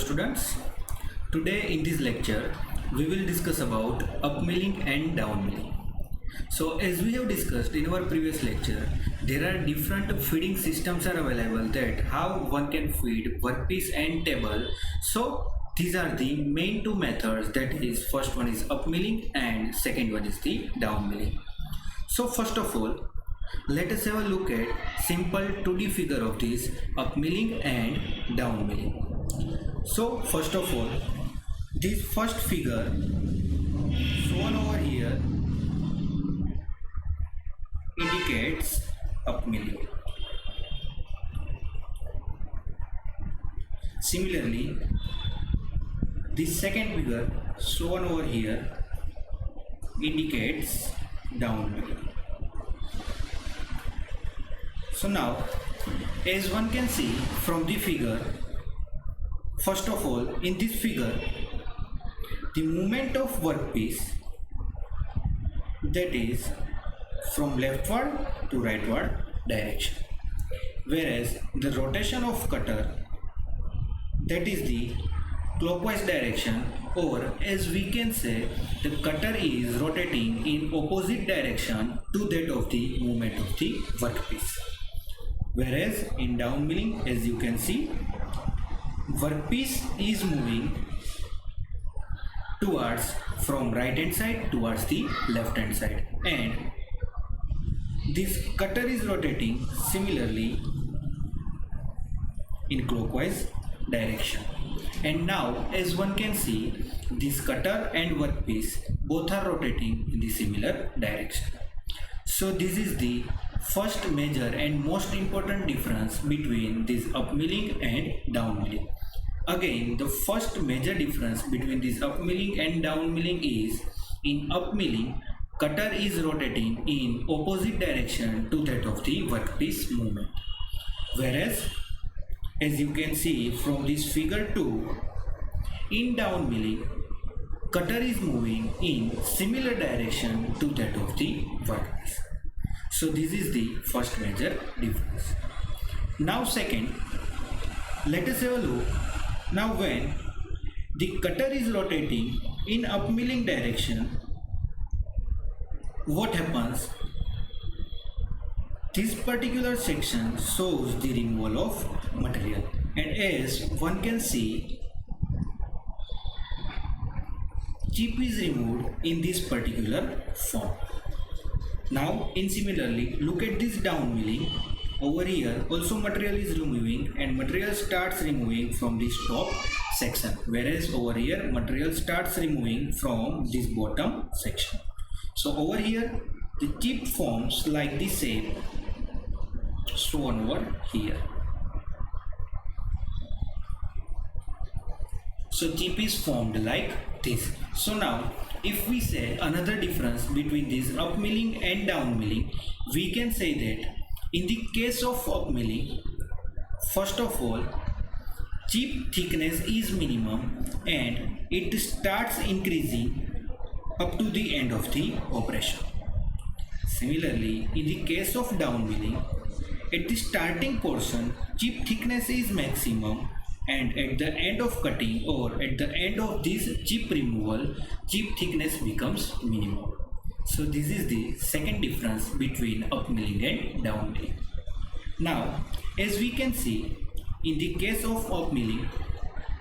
students. Today in this lecture we will discuss about upmilling and downmilling. So as we have discussed in our previous lecture, there are different feeding systems are available that how one can feed workpiece and table. So these are the main two methods, that is first one is upmilling and second one is the downmilling. So first of all, let us have a look at simple 2D figure of this upmilling and downmilling. So first of all, this first figure shown over here indicates upmilling. Similarly, this second figure shown over here indicates downmilling. So now, as one can see from the figure, first of all, in this figure, the movement of workpiece, that is from leftward to rightward direction, whereas the rotation of cutter, that is the clockwise direction, or as we can say, the cutter is rotating in opposite direction to that of the movement of the workpiece. Whereas in downmilling, as you can see, workpiece is moving towards from right hand side towards the left hand side, and this cutter is rotating similarly in clockwise direction. And now as one can see, this cutter and workpiece both are rotating in the similar direction. So this is the first major and most important difference between this upmilling and downmilling. Again, the first major difference between this upmilling and downmilling is, in upmilling, cutter is rotating in opposite direction to that of the workpiece movement. Whereas, as you can see from this figure 2, in downmilling, cutter is moving in similar direction to that of the workpiece. So this is the first major difference. Now second, let us have a look. Now when the cutter is rotating in upmilling direction, what happens? This particular section shows the removal of material, and as one can see, chip is removed in this particular form. Now in similarly, look at this downmilling. Over here also material is removing, and material starts removing from this top section, whereas over here material starts removing from this bottom section. So over here the chip forms like the shape shown over here. So chip is formed like this. So now if we say another difference between this upmilling and downmilling, we can say that in the case of upmilling, first of all, chip thickness is minimum and it starts increasing up to the end of the operation. Similarly, in the case of downmilling, at the starting portion, chip thickness is maximum, and at the end of cutting or at the end of this chip removal, chip thickness becomes minimum. So this is the second difference between upmilling and downmilling. Now, as we can see, in the case of upmilling,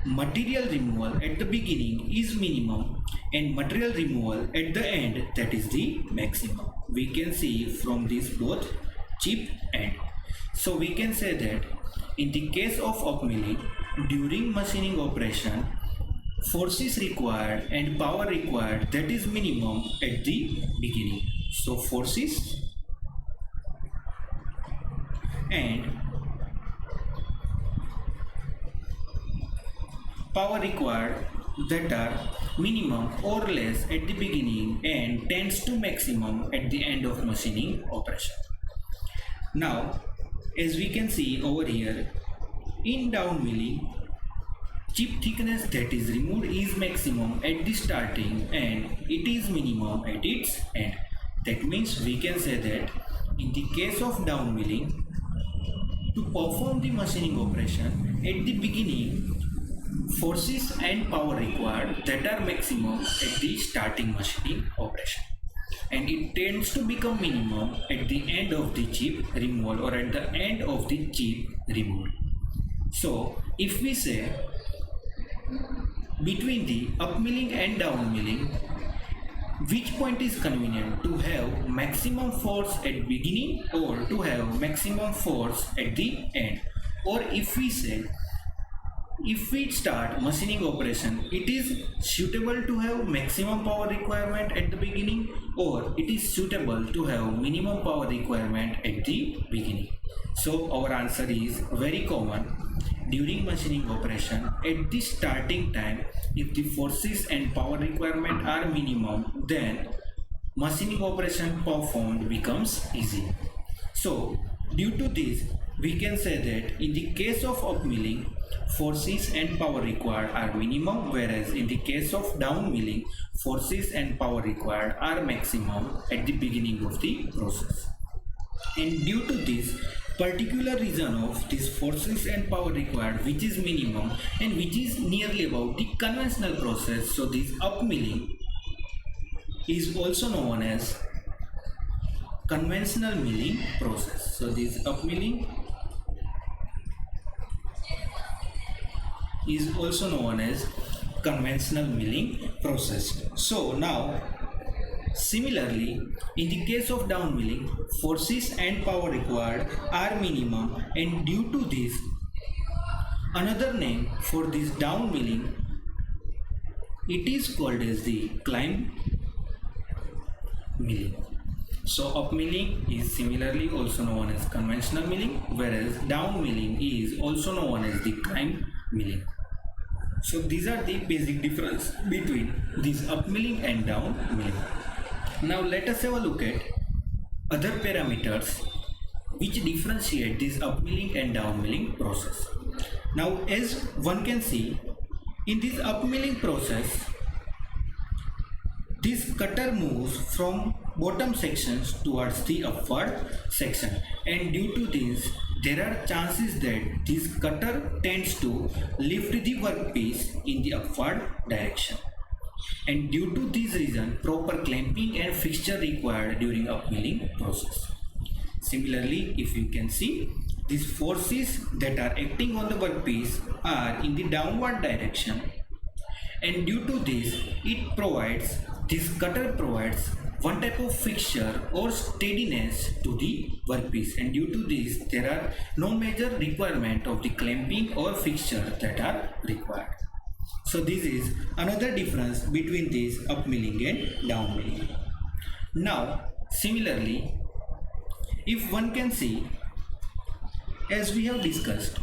material removal at the beginning is minimum and material removal at the end, that is the maximum. We can see from this both chip and. So we can say that in the case of upmilling, during machining operation, forces required and power required, that is minimum at the beginning. So forces and power required, that are minimum or less at the beginning and tends to maximum at the end of machining operation. Now as we can see over here, in downmilling, chip thickness that is removed is maximum at the starting and it is minimum at its end. That means we can say that in the case of downmilling, to perform the machining operation, at the beginning forces and power required that are maximum at the starting machining operation, and it tends to become minimum at the end of the chip removal or at the end of the chip removal. So if we say between the up milling and down milling, which point is convenient to have maximum force at beginning or to have maximum force at the end? Or if we say, if we start machining operation, it is suitable to have maximum power requirement at the beginning, or it is suitable to have minimum power requirement at the beginning? So our answer is very common. During machining operation, at the starting time, if the forces and power requirement are minimum, then machining operation performed becomes easy. So due to this, we can say that in the case of up milling, forces and power required are minimum, whereas in the case of down milling, forces and power required are maximum at the beginning of the process. And due to this particular reason of these forces and power required, which is minimum and which is nearly about the conventional process, so this up milling is also known as conventional milling process. So this up milling is also known as conventional milling process. So now similarly, in the case of down milling, forces and power required are minimum, and due to this, another name for this down milling, it is called as the climb milling. So up milling is similarly also known as conventional milling, whereas down milling is also known as the climb milling. So these are the basic difference between this up milling and down milling. Now let us have a look at other parameters which differentiate this up milling and down milling process. Now as one can see, in this up milling process, this cutter moves from bottom sections towards the upward section, and due to this there are chances that this cutter tends to lift the workpiece in the upward direction, and due to this reason proper clamping and fixture required during up milling process. Similarly, if you can see, these forces that are acting on the workpiece are in the downward direction, and due to this this cutter provides one type of fixture or steadiness to the workpiece, and due to this there are no major requirement of the clamping or fixture that are required. So this is another difference between this up milling and down milling. Now similarly, if one can see, as we have discussed,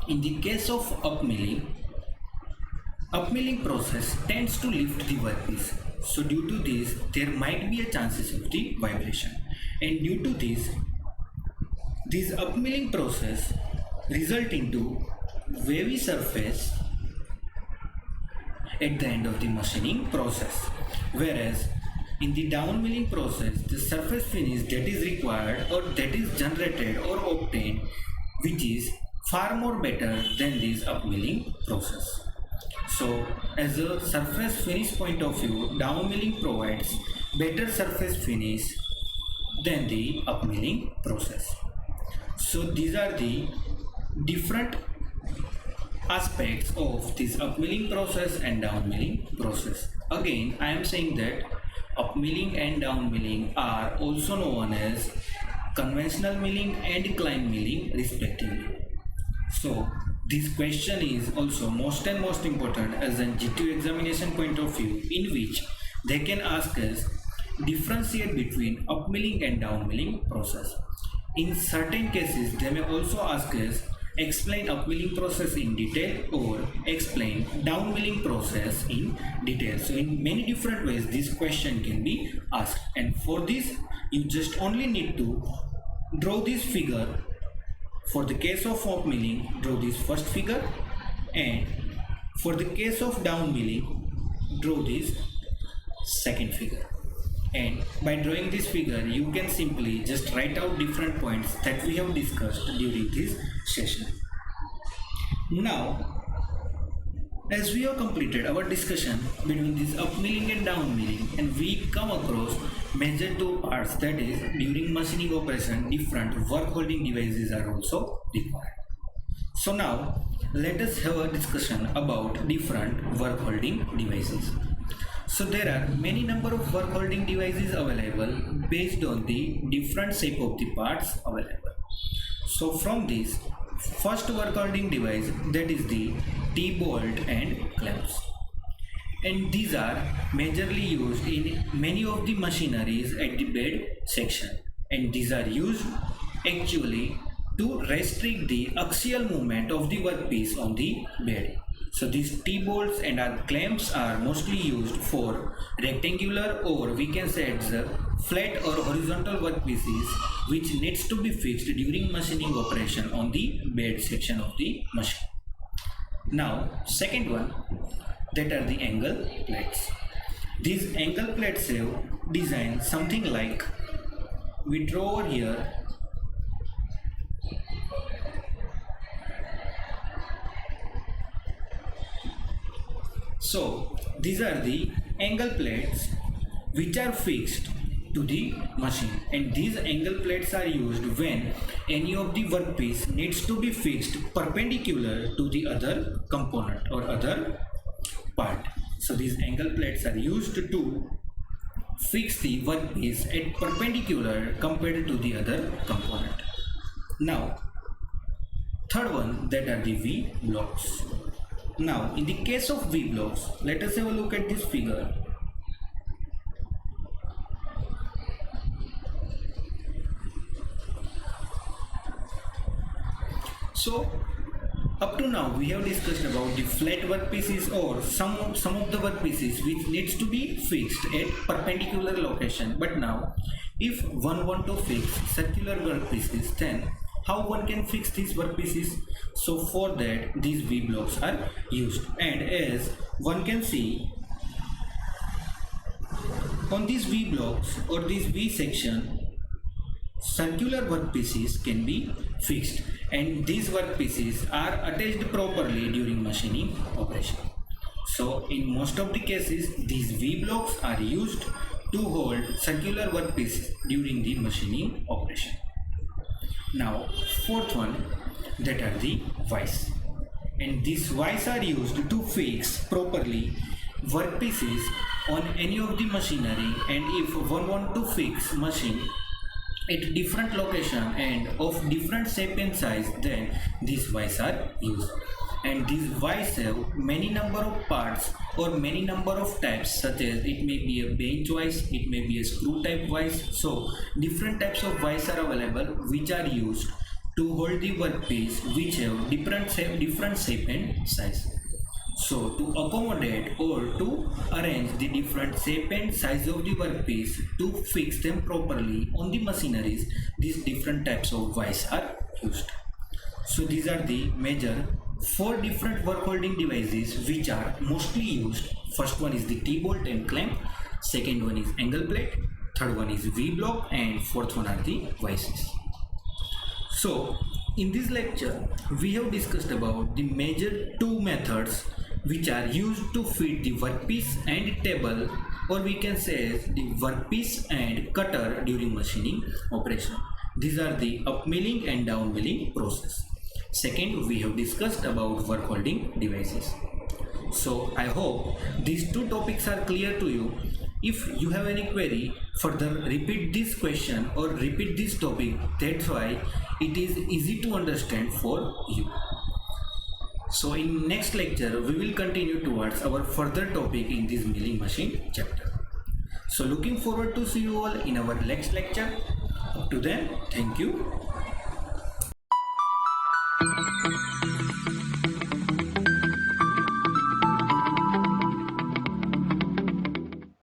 in the case of up milling process tends to lift the workpiece. So due to this there might be a chances of the vibration, and due to this up milling process result into wavy surface at the end of the machining process, whereas in the down milling process the surface finish that is required or that is generated or obtained, which is far more better than this up milling process. So as a surface finish point of view, down milling provides better surface finish than the up milling process. So these are the different aspects of this up milling process and down milling process. Again, I am saying that up milling and down milling are also known as conventional milling and climb milling respectively. So this question is also most important as a G2 examination point of view, in which they can ask us differentiate between up milling and down milling process. In certain cases they may also ask us explain up milling process in detail or explain down milling process in detail. So in many different ways this question can be asked, and for this you just only need to draw this figure. For the case of up milling, draw this first figure, and for the case of down milling, draw this second figure. And by drawing this figure, you can simply just write out different points that we have discussed during this session. Now, As we have completed our discussion between this up milling and down milling, and we come across major two parts, that is during machining operation different work holding devices are also required. So now let us have a discussion about different work holding devices. So there are many number of work holding devices available based on the different shape of the parts available. So from this, first work holding device, that is the T-bolt and clamps, and these are majorly used in many of the machineries at the bed section, and these are used actually to restrict the axial movement of the workpiece on the bed. So these T-bolts and clamps are mostly used for rectangular, or we can say it's flat or horizontal workpieces which needs to be fixed during machining operation on the bed section of the machine. Now second one, that are the angle plates. These angle plates have design something like, we draw over here. So these are the angle plates which are fixed to the machine, and these angle plates are used when any of the workpiece needs to be fixed perpendicular to the other component or other part. So these angle plates are used to fix the workpiece at perpendicular compared to the other component. Now third one, that are the V blocks. Now in the case of V blocks, let us have a look at this figure. So up to now we have discussed about the flat workpieces, or some of the workpieces which needs to be fixed at perpendicular location. But now if one want to fix circular workpieces, then how one can fix these workpieces? So for that these V blocks are used, and as one can see on these V blocks or this V section, circular workpieces can be fixed, and these workpieces are attached properly during machining operation. So in most of the cases these V blocks are used to hold circular workpieces during the machining operation. Now fourth one, that are the vice, and these vice are used to fix properly workpieces on any of the machinery, and if one want to fix machine at different location and of different shape and size, then these vice are used. And these vice have many number of parts or many number of types, such as it may be a bench vice, it may be a screw type vice. So different types of vice are available which are used to hold the workpiece which have different shape and size. So to accommodate or to arrange the different shape and size of the workpiece to fix them properly on the machineries, these different types of vice are used. So these are the major four different work holding devices which are mostly used. First one is the T-bolt and clamp, second one is angle plate, third one is V-block, and fourth one are the vices. So in this lecture we have discussed about the major two methods which are used to fit the workpiece and table, or we can say the workpiece and cutter during machining operation. These are the up milling and down milling process. Second, we have discussed about work holding devices. So I hope these two topics are clear to you. If you have any query, further repeat this question or repeat this topic. That's why it is easy to understand for you. So in next lecture, we will continue towards our further topic in this milling machine chapter. So looking forward to see you all in our next lecture. Up to then, thank you.